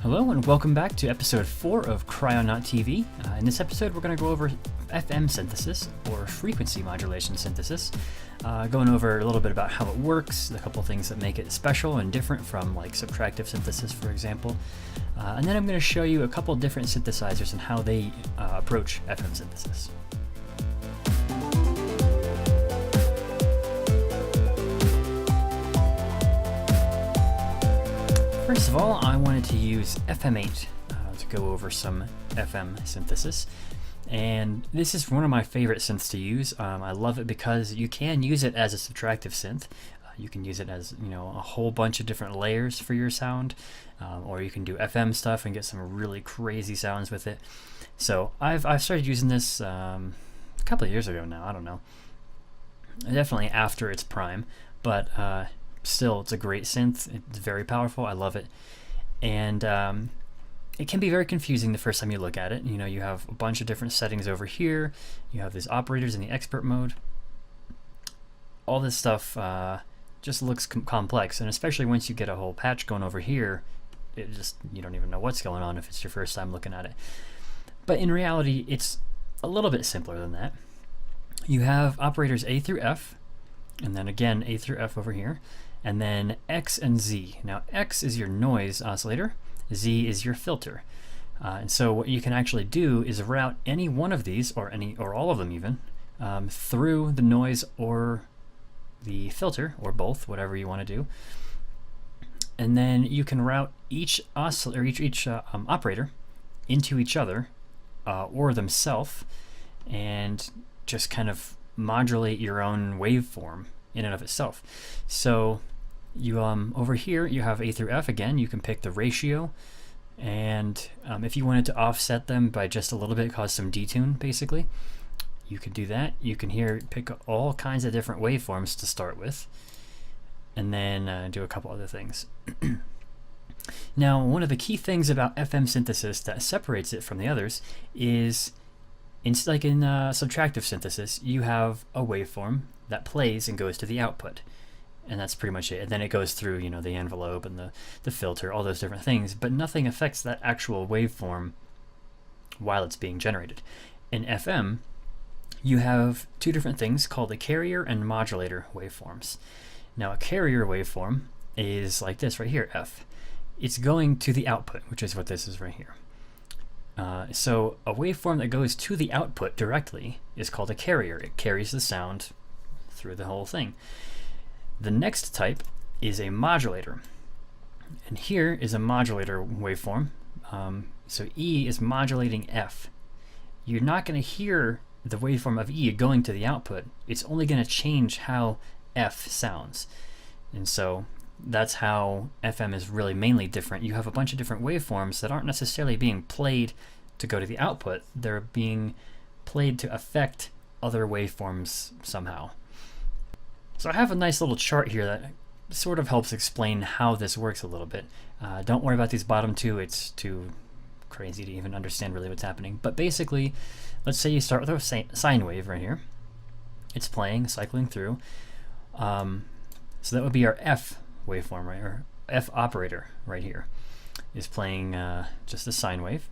Hello and welcome back to episode 4 of Cryo.TV. In this episode we're going to go over FM synthesis, or frequency modulation synthesis, going over a little bit about how it works, a couple things that make it special and different from like subtractive synthesis, for example. And then I'm going to show you a couple different synthesizers and how they approach FM synthesis. First of all, I wanted to use FM8 to go over some FM synthesis. And this is one of my favorite synths to use. I love it because you can use it as a subtractive synth. You can use it as, a whole bunch of different layers for your sound, or you can do FM stuff and get some really crazy sounds with it. So I've started using this a couple of years ago now. I don't know, definitely after its prime, but still, it's a great synth. It's very powerful. I love it. And it can be very confusing the first time you look at it. You have a bunch of different settings over here. You have these operators in the expert mode. All this stuff just looks complex. And especially once you get a whole patch going over here, you don't even know what's going on if it's your first time looking at it. But in reality, it's a little bit simpler than that. You have operators A through F, and then again A through F over here, and then X and Z. Now X is your noise oscillator, Z is your filter. And so what you can actually do is route any one of these, or all of them even, through the noise or the filter, or both, whatever you want to do. And then you can route each oscillator, each operator into each other or themselves, and just kind of modulate your own waveform in and of itself. So you over here you have A through F again. You can pick the ratio, and if you wanted to offset them by just a little bit, cause some detune basically, you could do that. You can pick all kinds of different waveforms to start with, and then do a couple other things. Now, one of the key things about FM synthesis that separates it from the others is, like in subtractive synthesis, you have a waveform that plays and goes to the output, and that's pretty much it. And then it goes through, the envelope and the filter, all those different things, but nothing affects that actual waveform while it's being generated. In FM, you have two different things called a carrier and modulator waveforms. Now, a carrier waveform is like this right here, F. It's going to the output, which is what this is right here. So a waveform that goes to the output directly is called a carrier. It carries the sound through the whole thing. The next type is a modulator. And here is a modulator waveform. So E is modulating F. You're not going to hear the waveform of E going to the output. It's only going to change how F sounds. And so that's how FM is really mainly different. You have a bunch of different waveforms that aren't necessarily being played to go to the output. They're being played to affect other waveforms somehow. So I have a nice little chart here that sort of helps explain how this works a little bit. Don't worry about these bottom two. It's too crazy to even understand really what's happening. But basically, let's say you start with a sine wave right here. It's playing, cycling through. So that would be our F waveform, right, or F operator right here is playing just a sine wave.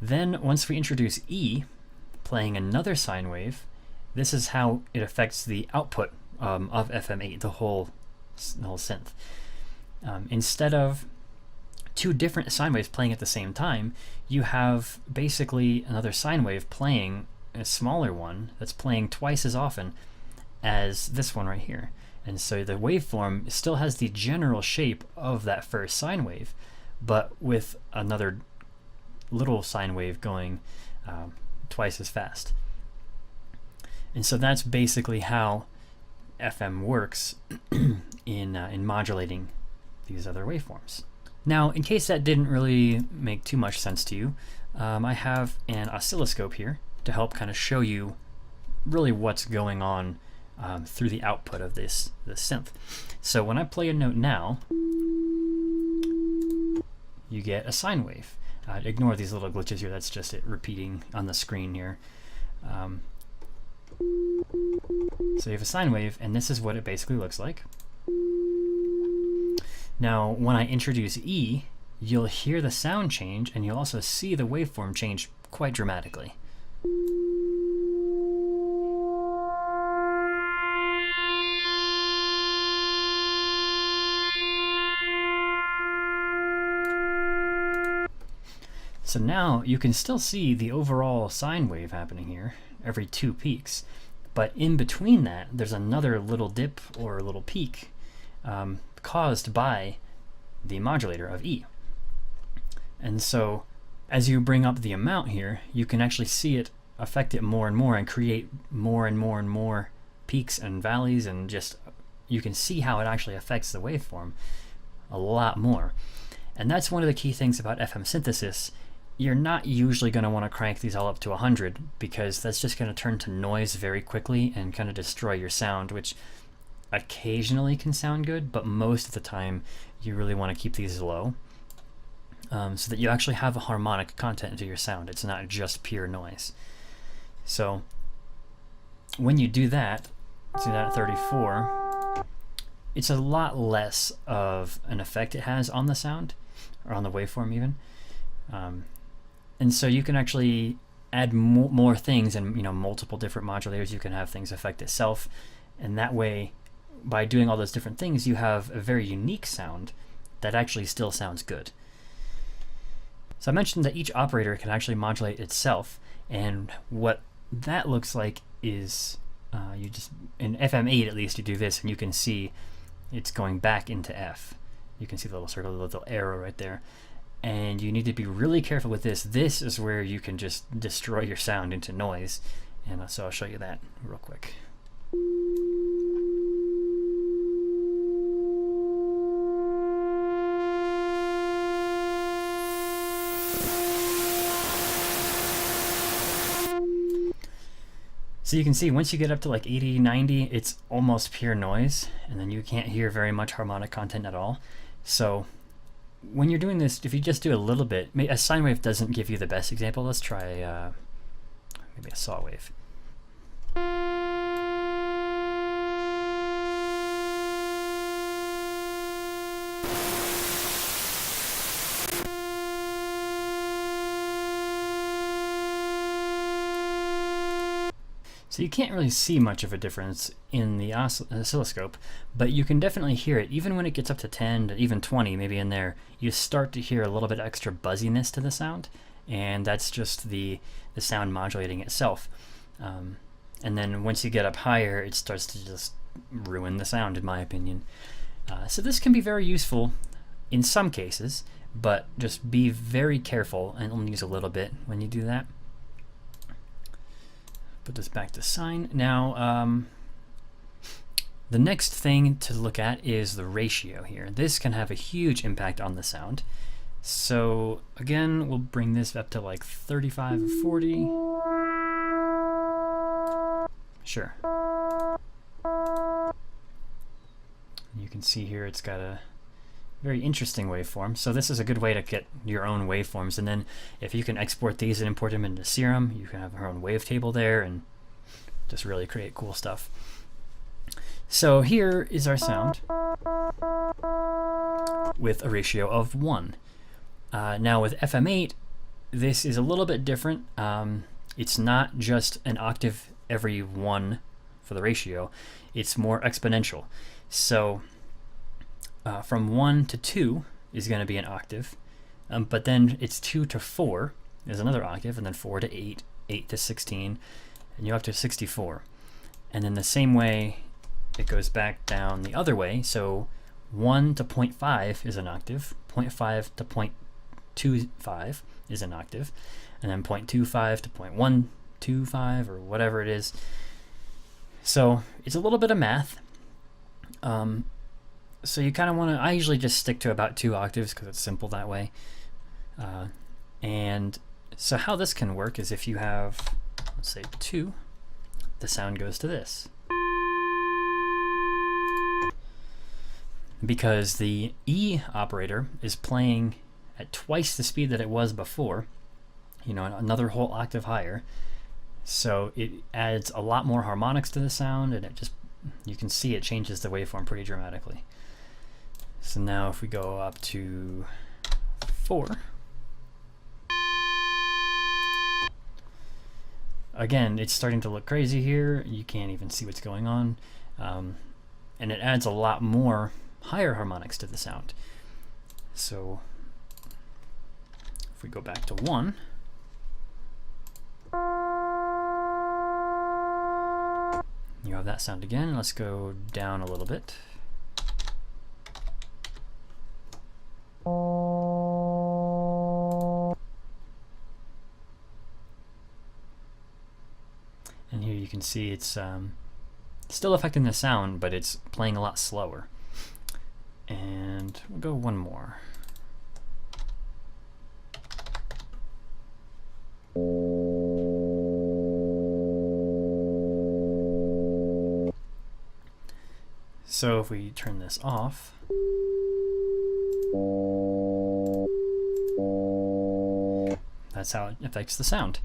Then once we introduce E playing another sine wave, this is how it affects the output of FM8, the whole synth. Instead of two different sine waves playing at the same time, you have basically another sine wave playing, a smaller one that's playing twice as often as this one right here. And so the waveform still has the general shape of that first sine wave, but with another little sine wave going twice as fast. And so that's basically how FM works in modulating these other waveforms. Now, in case that didn't really make too much sense to you, I have an oscilloscope here to help kind of show you really what's going on through the output of this synth. So when I play a note now, you get a sine wave. Ignore these little glitches here, that's just it repeating on the screen here. So you have a sine wave, and this is what it basically looks like. Now, when I introduce E, you'll hear the sound change, and you'll also see the waveform change quite dramatically. So now you can still see the overall sine wave happening here every 2 peaks, but in between that there's another little dip or a little peak caused by the modulator of E. And so as you bring up the amount here, you can actually see it affect it more and more and create more and more and more peaks and valleys, and just you can see how it actually affects the waveform a lot more. And that's one of the key things about FM synthesis. You're not usually going to want to crank these all up to 100, because that's just going to turn to noise very quickly and kind of destroy your sound, which occasionally can sound good, but most of the time you really want to keep these low, so that you actually have a harmonic content to your sound. It's not just pure noise. So when you do that, let's do that at 34, it's a lot less of an effect it has on the sound, or on the waveform even. And so you can actually add more things, and multiple different modulators. You can have things affect itself, and that way, by doing all those different things, you have a very unique sound that actually still sounds good. So I mentioned that each operator can actually modulate itself, and what that looks like is you just, in FM8 at least, you do this and you can see it's going back into F. You can see the little circle, the little arrow right there. And you need to be really careful with this. This is where you can just destroy your sound into noise. And so I'll show you that real quick. So you can see once you get up to like 80, 90, it's almost pure noise, and then you can't hear very much harmonic content at all. So when you're doing this, if you just do a little bit, a sine wave doesn't give you the best example. Let's try maybe a saw wave. So you can't really see much of a difference in the oscilloscope, but you can definitely hear it. Even when it gets up to 10 to even 20, maybe in there, you start to hear a little bit extra buzziness to the sound, and that's just the sound modulating itself. And then once you get up higher, it starts to just ruin the sound, in my opinion. So this can be very useful in some cases, but just be very careful and only use a little bit when you do that. Put this back to sine. Now, the next thing to look at is the ratio here. This can have a huge impact on the sound. So again, we'll bring this up to like 35 or 40. Sure. You can see here it's got a very interesting waveform. So this is a good way to get your own waveforms, and then if you can export these and import them into Serum, you can have your own wavetable there and just really create cool stuff. So here is our sound with a ratio of 1. Now with FM8, this is a little bit different. It's not just an octave every 1 for the ratio, it's more exponential. So from 1 to 2 is going to be an octave, but then it's 2 to 4 is another octave, and then 4 to 8, 8 to 16, and you're up to 64. And then the same way it goes back down the other way, so 1 to 0.5 is an octave, 0.5 to 0.25 is an octave, and then 0.25 to 0.125 or whatever it is. So it's a little bit of math. So you kind of want to, I usually just stick to about 2 octaves because it's simple that way. And so how this can work is if you have, let's say 2, the sound goes to this. Because the E operator is playing at twice the speed that it was before, another whole octave higher. So it adds a lot more harmonics to the sound, and it just, you can see it changes the waveform pretty dramatically. So now if we go up to 4. Again, it's starting to look crazy here. You can't even see what's going on. And it adds a lot more higher harmonics to the sound. So if we go back to 1, you have that sound again. Let's go down a little bit. And here you can see it's still affecting the sound, but it's playing a lot slower. And we'll go one more. So if we turn this off, that's how it affects the sound.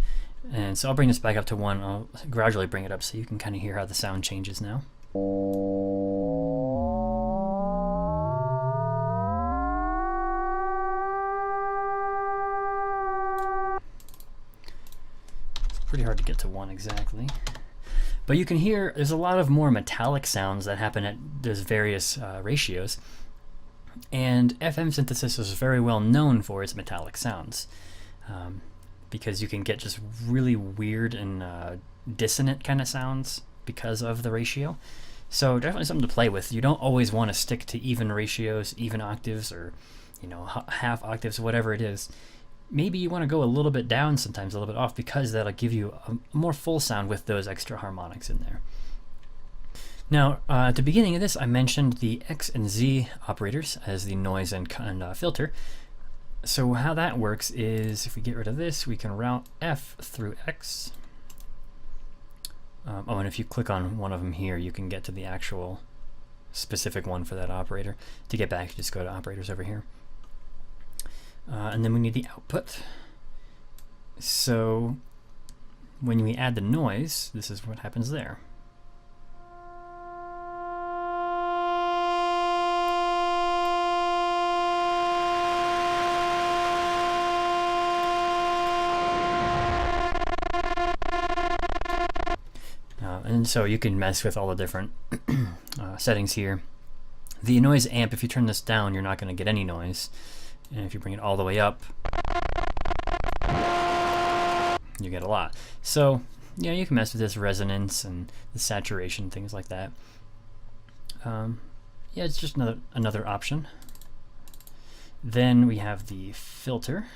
And so I'll bring this back up to 1. I'll gradually bring it up so you can kind of hear how the sound changes now. It's pretty hard to get to 1 exactly. But you can hear there's a lot of more metallic sounds that happen at those various ratios. And FM synthesis is very well known for its metallic sounds. Because you can get just really weird and dissonant kind of sounds because of the ratio. So definitely something to play with. You don't always want to stick to even ratios, even octaves, or half octaves, whatever it is. Maybe you want to go a little bit down sometimes, a little bit off, because that'll give you a more full sound with those extra harmonics in there. Now, at the beginning of this, I mentioned the X and Z operators as the noise and filter. So how that works is, if we get rid of this, we can route F through X. And if you click on one of them here, you can get to the actual specific one for that operator. To get back, you just go to operators over here. And then we need the output. So when we add the noise, this is what happens there. And so you can mess with all the different settings here. The noise amp, if you turn this down, you're not going to get any noise. And if you bring it all the way up, you get a lot. So, you can mess with this resonance and the saturation, things like that. It's just another option. Then we have the filter.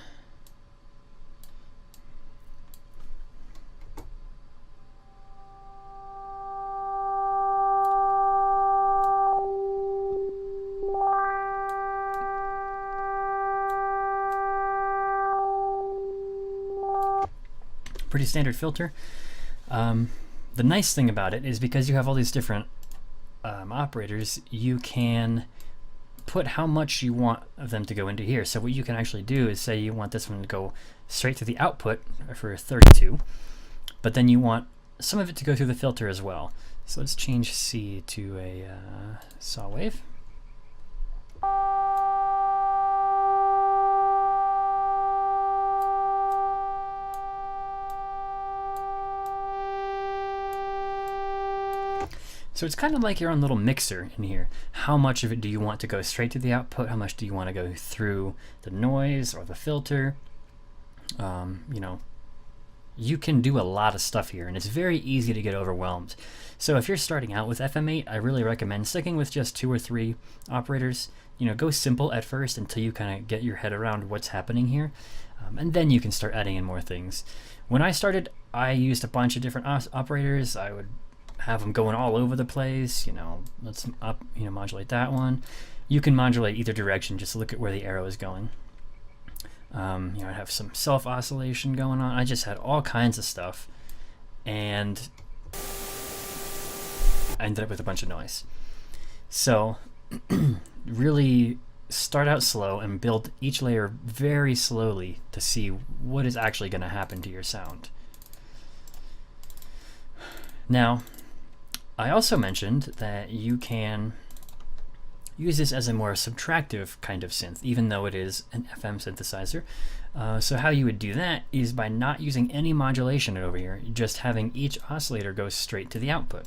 Pretty standard filter. The nice thing about it is because you have all these different operators, you can put how much you want of them to go into here. So what you can actually do is say you want this one to go straight to the output for 32, but then you want some of it to go through the filter as well. So let's change C to a saw wave. So it's kind of like your own little mixer in here. How much of it do you want to go straight to the output? How much do you want to go through the noise or the filter? You can do a lot of stuff here, and it's very easy to get overwhelmed. So if you're starting out with FM8, I really recommend sticking with just 2 or 3 operators. Go simple at first until you kind of get your head around what's happening here, and then you can start adding in more things. When I started, I used a bunch of different operators. I would have them going all over the place. Let's modulate that one. You can modulate either direction, just look at where the arrow is going. I have some self oscillation going on. I just had all kinds of stuff, and I ended up with a bunch of noise. So really start out slow and build each layer very slowly to see what is actually going to happen to your sound. Now, I also mentioned that you can use this as a more subtractive kind of synth, even though it is an FM synthesizer. So how you would do that is by not using any modulation over here, just having each oscillator go straight to the output.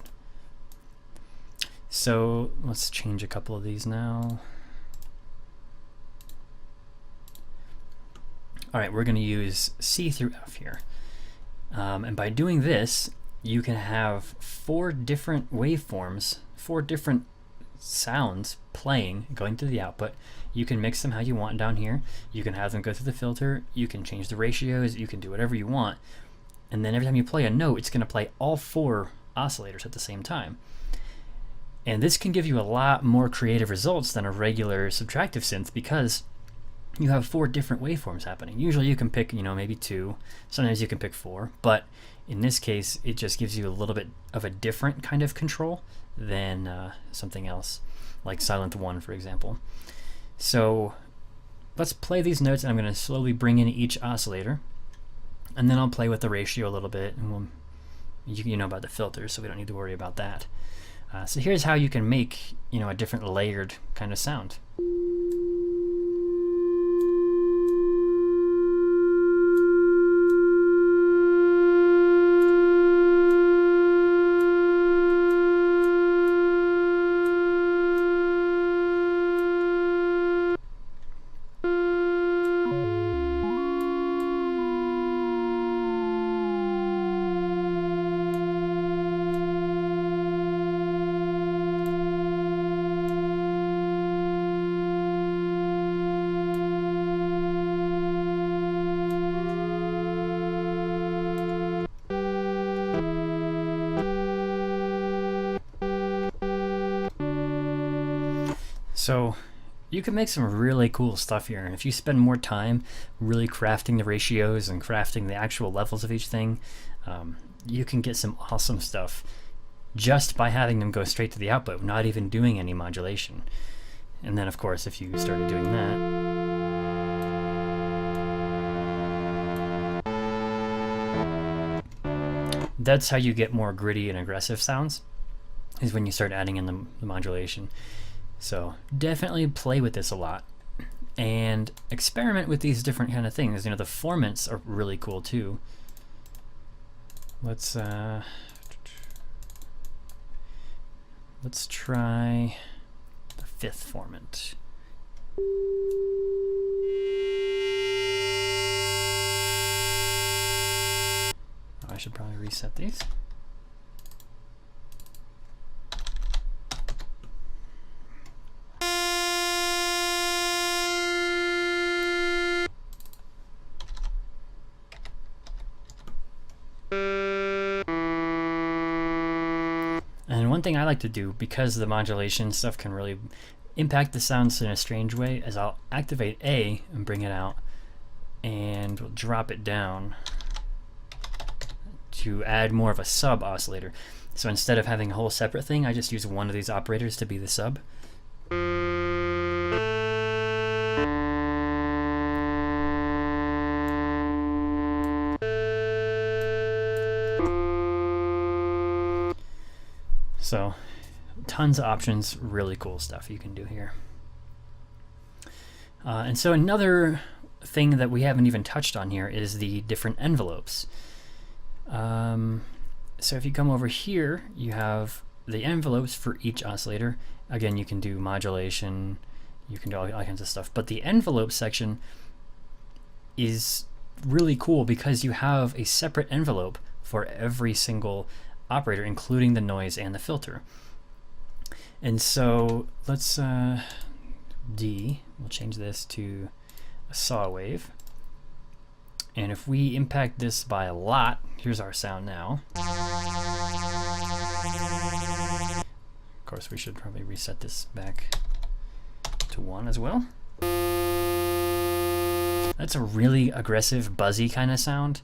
So let's change a couple of these now. All right, we're going to use C through F here. And by doing this, you can have 4 different waveforms, 4 different sounds playing, going through the output. You can mix them how you want down here. You can have them go through the filter. You can change the ratios. You can do whatever you want. And then every time you play a note, it's going to play all 4 oscillators at the same time. And this can give you a lot more creative results than a regular subtractive synth, because you have 4 different waveforms happening. Usually you can pick, maybe 2. Sometimes you can pick 4. But in this case, it just gives you a little bit of a different kind of control than something else, like Silent 1, for example. So let's play these notes, and I'm going to slowly bring in each oscillator. And then I'll play with the ratio a little bit, and you know about the filters, so we don't need to worry about that. So here's how you can make, a different layered kind of sound. So you can make some really cool stuff here, and if you spend more time really crafting the ratios and crafting the actual levels of each thing, you can get some awesome stuff just by having them go straight to the output, not even doing any modulation. And then of course, if you started doing that, that's how you get more gritty and aggressive sounds, is when you start adding in the modulation. So definitely play with this a lot and experiment with these different kind of things. The formants are really cool too. Let's try the 5th formant. Oh, I should probably reset these. And one thing I like to do, because the modulation stuff can really impact the sounds in a strange way, is I'll activate A and bring it out, and we'll drop it down to add more of a sub oscillator. So instead of having a whole separate thing, I just use one of these operators to be the sub. So tons of options, really cool stuff you can do here. And so another thing that we haven't even touched on here is the different envelopes. So if you come over here, you have the envelopes for each oscillator. Again, you can do modulation, you can do all kinds of stuff, but the envelope section is really cool because you have a separate envelope for every single operator, including the noise and the filter. And so let's D, we'll change this to a saw wave. And if we impact this by a lot, here's our sound now. Of course, we should probably reset this back to 1 as well. That's a really aggressive, buzzy kind of sound.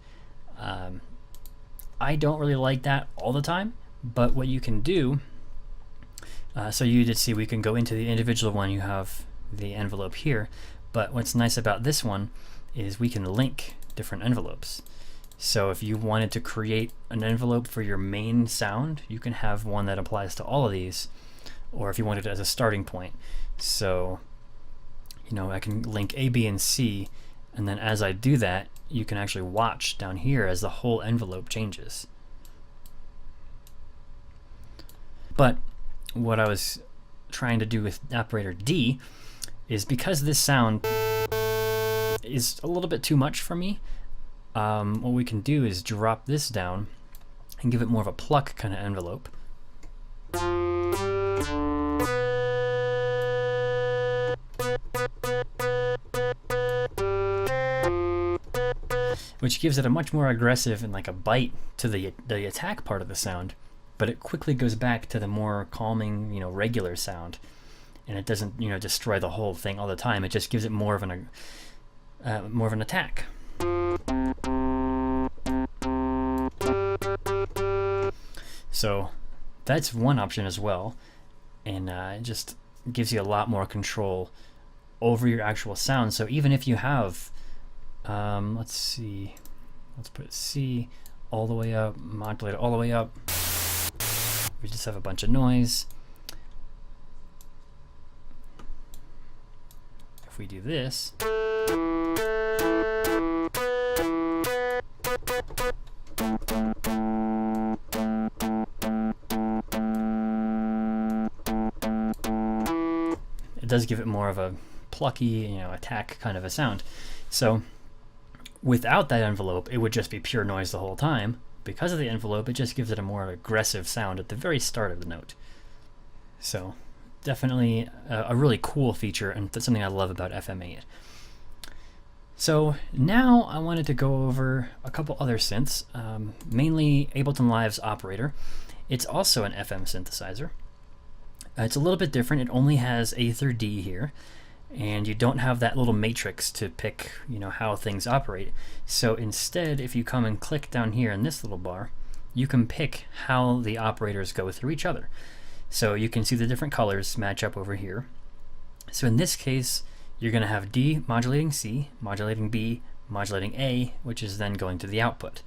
I don't really like that all the time, but what you can do, so you did see we can go into the individual one, you have the envelope here, but what's nice about this one is we can link different envelopes. So if you wanted to create an envelope for your main sound, you can have one that applies to all of these, or if you wanted it as a starting point. So, you know, I can link A, B, and C, and then as I do that, you can actually watch down here as the whole envelope changes. But what I was trying to do with operator D is, because this sound is a little bit too much for me, what we can do is drop this down and give it more of a pluck kind of envelope. Which gives it a much more aggressive and like a bite to the attack part of the sound, but it quickly goes back to the more calming, you know, regular sound, and it doesn't, you know, destroy the whole thing all the time. It just gives it more of an attack. So that's one option as well, and it just gives you a lot more control over your actual sound. So even if you have, let's see, let's put C all the way up, modulate it all the way up. We just have a bunch of noise. If we do this, it does give it more of a plucky, you know, attack kind of a sound. So without that envelope, it would just be pure noise the whole time. Because of the envelope, it just gives it a more aggressive sound at the very start of the note. So definitely a really cool feature, and that's something I love about FM8. So now I wanted to go over a couple other synths, mainly Ableton Live's operator. It's also an FM synthesizer. It's a little bit different. It only has A through D here, and you don't have that little matrix to pick, you know, how things operate. So instead, if you come and click down here in this little bar, you can pick how the operators go through each other. So you can see the different colors match up over here. So in this case, you're going to have D modulating C, modulating B, modulating A, which is then going to the output.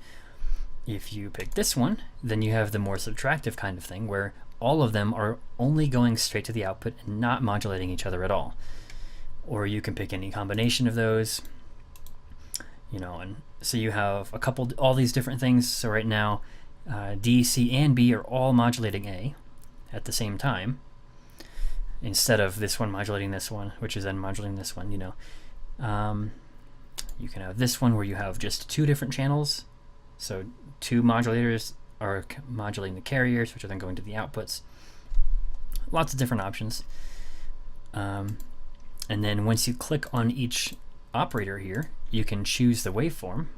If you pick this one, then you have the more subtractive kind of thing, where all of them are only going straight to the output and not modulating each other at all. Or you can pick any combination of those, you know, and so you have all these different things. So right now, D, C, and B are all modulating A at the same time, instead of this one modulating this one, which is then modulating this one, you know. You can have this one where you have just two different channels. So two modulators are modulating the carriers, which are then going to the outputs. Lots of different options. And then once you click on each operator here, you can choose the waveform,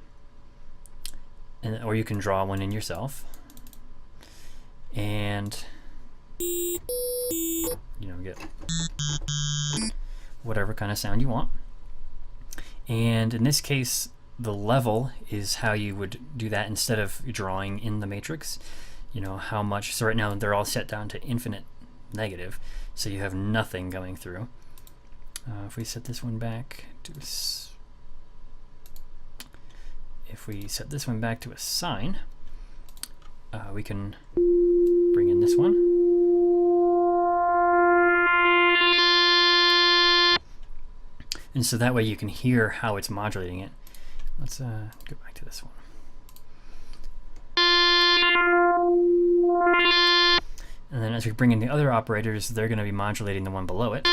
or you can draw one in yourself. And, you know, get whatever kind of sound you want. And in this case, the level is how you would do that instead of drawing in the matrix. You know, how much, so right now they're all set down to infinite negative, so you have nothing going through. If we set this one back to a sine, we can bring in this one. And so that way you can hear how it's modulating it. Let's go back to this one. And then as we bring in the other operators, they're going to be modulating the one below it.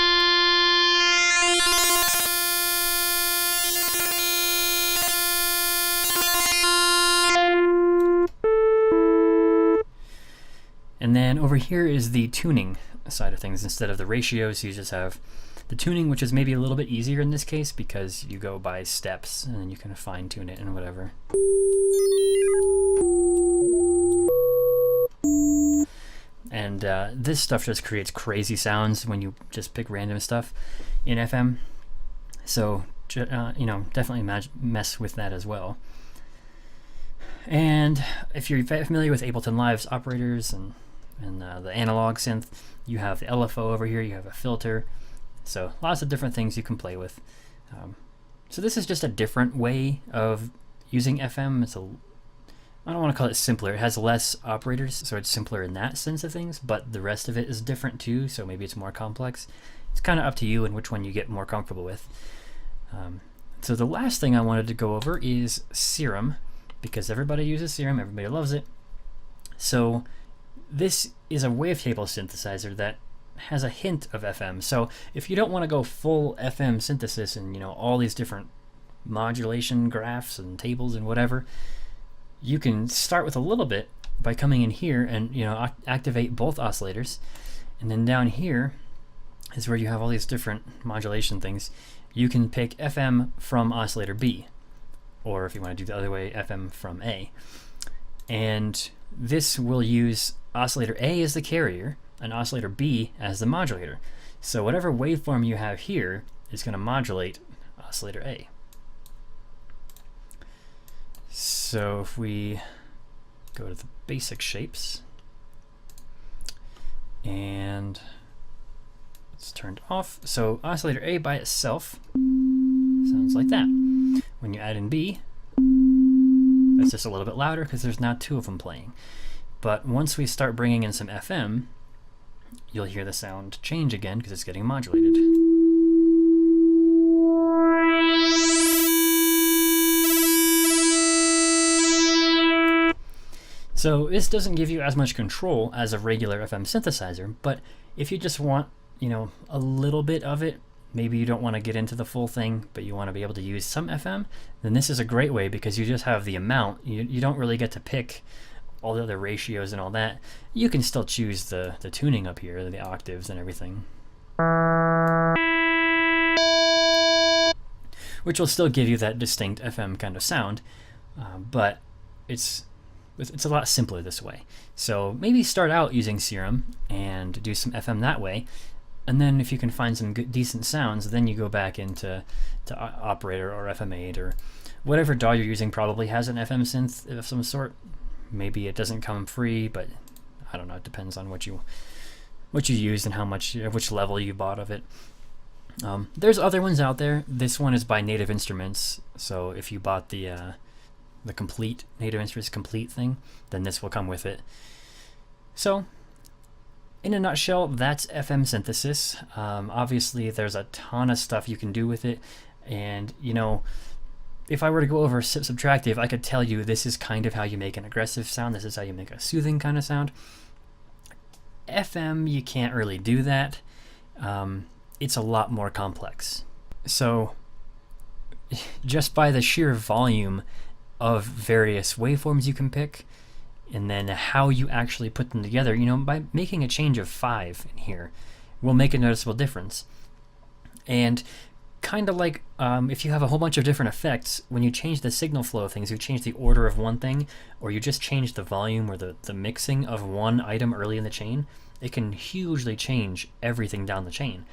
And then over here is the tuning side of things. Instead of the ratios, you just have the tuning, which is maybe a little bit easier in this case because you go by steps and then you can fine tune it and whatever. And this stuff just creates crazy sounds when you just pick random stuff in FM. So, you know, definitely mess with that as well. And if you're familiar with Ableton Live's operators and the analog synth, you have the LFO over here, you have a filter. So lots of different things you can play with. So this is just a different way of using FM. I don't want to call it simpler. It has less operators, so it's simpler in that sense of things, but the rest of it is different too, so maybe it's more complex. it's kind of up to you and which one you get more comfortable with. So the last thing I wanted to go over is Serum, because everybody uses Serum, everybody loves it. So this is a wavetable synthesizer that has a hint of FM. So if you don't want to go full FM synthesis and all these different modulation graphs and tables and whatever, you can start with a little bit by coming in here and activate both oscillators, and then down here is where you have all these different modulation things. You can pick FM from oscillator B, or if you want to do the other way, FM from A. And this will use oscillator A as the carrier and oscillator B as the modulator. So whatever waveform you have here is going to modulate oscillator A. So if we go to the basic shapes and it's turned off. So oscillator A by itself sounds like that. When you add in B, that's just a little bit louder because there's now two of them playing. But once we start bringing in some FM, you'll hear the sound change again because it's getting modulated. So this doesn't give you as much control as a regular FM synthesizer, but if you just want a little bit of it, maybe you don't want to get into the full thing, but you want to be able to use some FM, then this is a great way because you just have the amount. You don't really get to pick all the other ratios and all that. You can still choose the tuning up here, the octaves and everything, which will still give you that distinct FM kind of sound, but it's a lot simpler this way. So maybe start out using Serum and do some FM that way. And then if you can find some good, decent sounds, then you go back into Operator or FM8 or whatever DAW you're using probably has an FM synth of some sort. Maybe it doesn't come free, but I don't know. It depends on what you use and how much, which level you bought of it. There's other ones out there. This one is by Native Instruments. So if you bought the complete Native Instruments complete thing, then this will come with it. So in a nutshell, that's FM synthesis. Obviously, there's a ton of stuff you can do with it. And, if I were to go over Subtractive, I could tell you this is kind of how you make an aggressive sound. This is how you make a soothing kind of sound. FM, you can't really do that. It's a lot more complex. So just by the sheer volume of various waveforms you can pick, and then how you actually put them together, by making a change of 5 in here will make a noticeable difference. And kind of like if you have a whole bunch of different effects, when you change the signal flow of things, you change the order of one thing, or you just change the volume or the mixing of one item early in the chain, it can hugely change everything down the chain.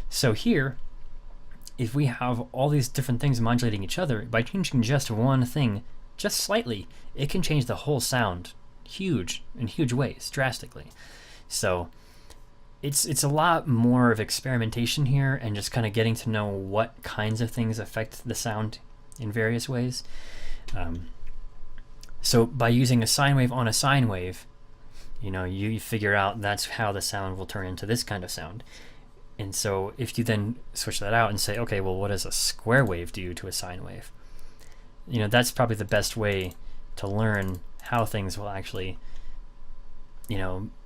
So here, if we have all these different things modulating each other, by changing just one thing, just slightly, it can change the whole sound in huge ways, drastically. So it's a lot more of experimentation here and just kind of getting to know what kinds of things affect the sound in various ways. So by using a sine wave on a sine wave, you figure out that's how the sound will turn into this kind of sound. And so if you then switch that out and say, okay, well, what does a square wave do to a sine wave? That's probably the best way to learn how things will actually,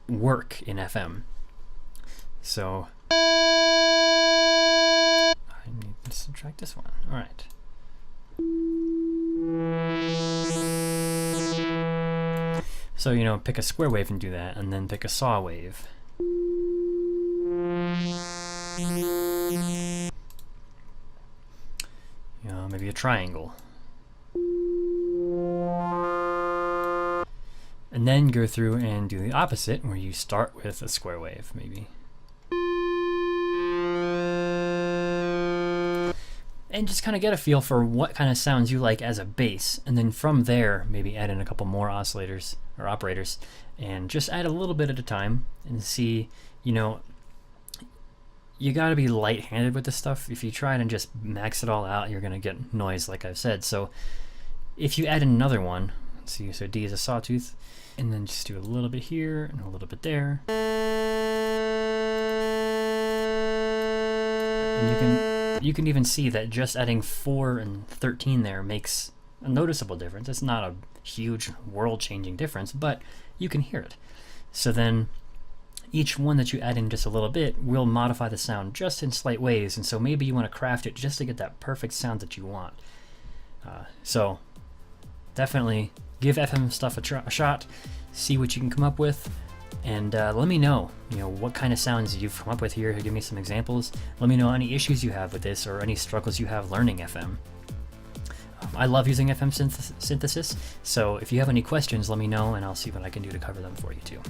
work in FM. So I need to subtract this one. All right. So, pick a square wave and do that, and then pick a saw wave. Maybe a triangle. And then go through and do the opposite, where you start with a square wave, maybe. And just kind of get a feel for what kind of sounds you like as a bass. And then from there, maybe add in a couple more oscillators or operators, and just add a little bit at a time and see, you gotta be light-handed with this stuff. If you try and just max it all out, you're gonna get noise, like I've said. So if you add in another one, let's see, so D is a sawtooth, and then just do a little bit here and a little bit there. And you can even see that just adding 4 and 13 there makes a noticeable difference. It's not a huge world-changing difference, but you can hear it. So then each one that you add in just a little bit will modify the sound just in slight ways, and so maybe you want to craft it just to get that perfect sound that you want. So definitely give FM stuff a shot, see what you can come up with, and let me know, what kind of sounds you've come up with here. Give me some examples. Let me know any issues you have with this or any struggles you have learning FM. I love using FM synthesis, so if you have any questions, let me know and I'll see what I can do to cover them for you too.